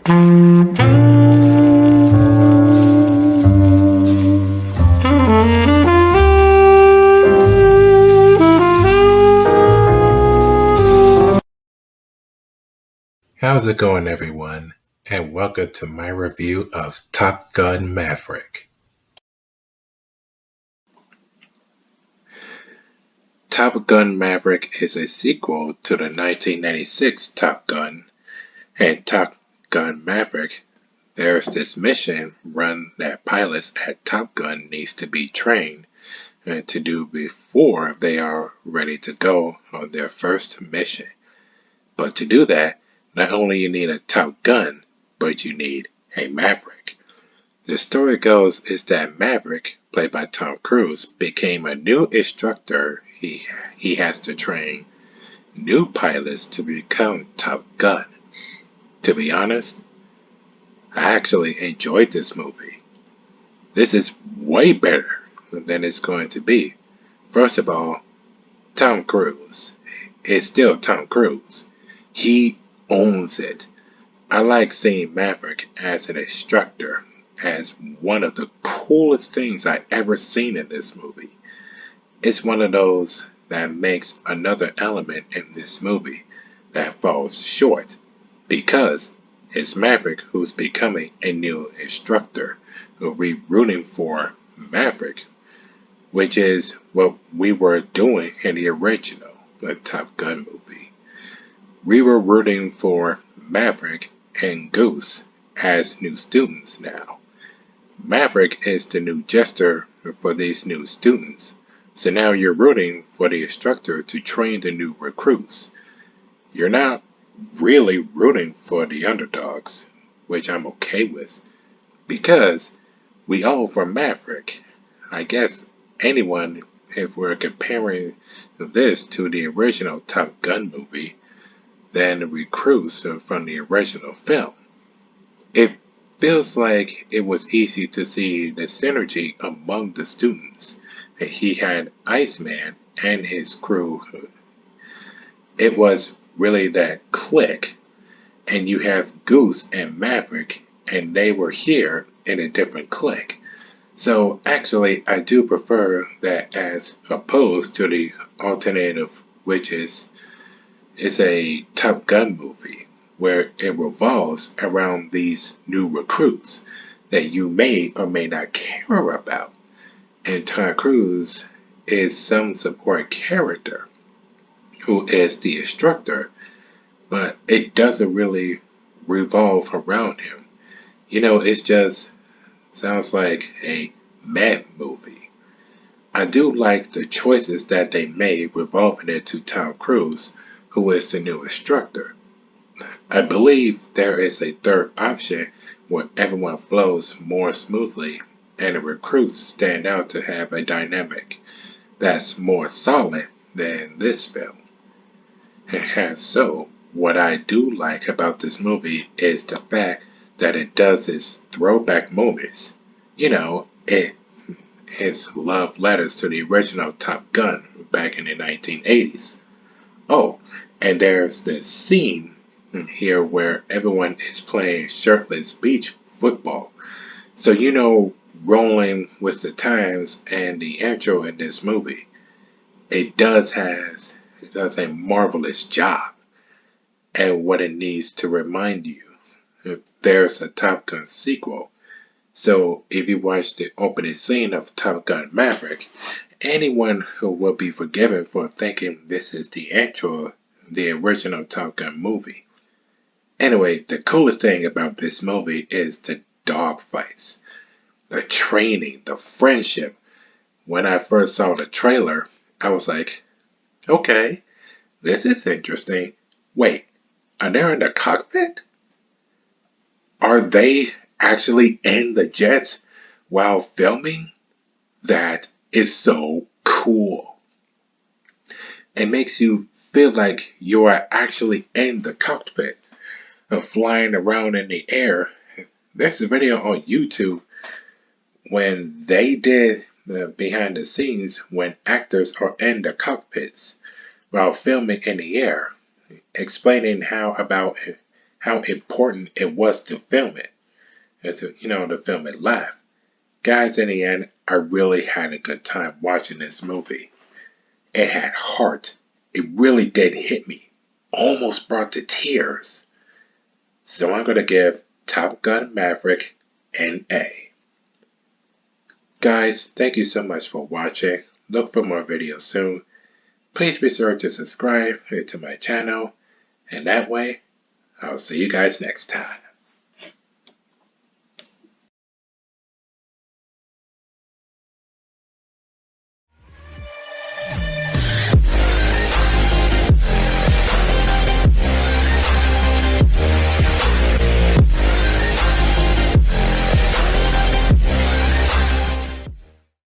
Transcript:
How's it going, everyone? And welcome to my review of Top Gun Maverick. Top Gun Maverick is a sequel to the 1996 Top Gun. And Top Gun Maverick, there's this mission run that pilots at Top Gun needs to be trained to do before they are ready to go on their first mission. But to do that, not only you need a Top Gun, but you need a Maverick. The story goes is that Maverick, played by Tom Cruise, became a new instructor. He has to train new pilots to become Top Gun. To be honest, I actually enjoyed this movie. This is way better than it's going to be. First of all, Tom Cruise is still Tom Cruise. He owns it. I like seeing Maverick as an instructor as one of the coolest things I ever seen in this movie. It's one of those that makes another element in this movie that falls short because it's Maverick who's becoming a new instructor who'll be rooting for Maverick, which is what we were doing in the original Top Gun movie. We were rooting for Maverick and Goose as new students now. Maverick is the new jester for these new students. So now you're rooting for the instructor to train the new recruits. You're not really rooting for the underdogs, which I'm okay with, because we all for Maverick. I guess anyone, if we're comparing this to the original Top Gun movie, than the recruits from the original film. It feels like it was easy to see the synergy among the students. He had Iceman and his crew. It was really that click. And you have Goose and Maverick, and they were here in a different click. So actually, I do prefer that as opposed to the alternative, which is a Top Gun movie where it revolves around these new recruits that you may or may not care about. And Tom Cruise is some support character who is the instructor, but it doesn't really revolve around him. It just sounds like a mad movie. I do like the choices that they made revolving it to Tom Cruise, who is the new instructor. I believe there is a third option where everyone flows more smoothly and the recruits stand out to have a dynamic that's more solid than this film. And so, what I do like about this movie is the fact that it does its throwback moments. It's love letters to the original Top Gun back in the 1980s. Oh, and there's this scene here where everyone is playing shirtless beach football. So rolling with the times and the intro in this movie, it does a marvelous job at what it needs to remind you that there's a Top Gun sequel. So if you watch the opening scene of Top Gun Maverick, anyone who will be forgiven for thinking this is the intro of the original Top Gun movie. Anyway, the coolest thing about this movie is the dogfights, the training, the friendship. When I first saw the trailer, I was like, okay, this is interesting. Wait, are they in the cockpit? Are they actually in the jets while filming? That is so cool. It makes you feel like you are actually in the cockpit of flying around in the air. There's a video on YouTube when they did the behind the scenes when actors are in the cockpits while filming in the air, explaining how important it was to film it, and to film it live. Guys, in the end, I really had a good time watching this movie. It had heart. It really did hit me. Almost brought to tears. So I'm going to give Top Gun Maverick an A. Guys, thank you so much for watching. Look for more videos soon. Please be sure to subscribe to my channel. And that way, I'll see you guys next time.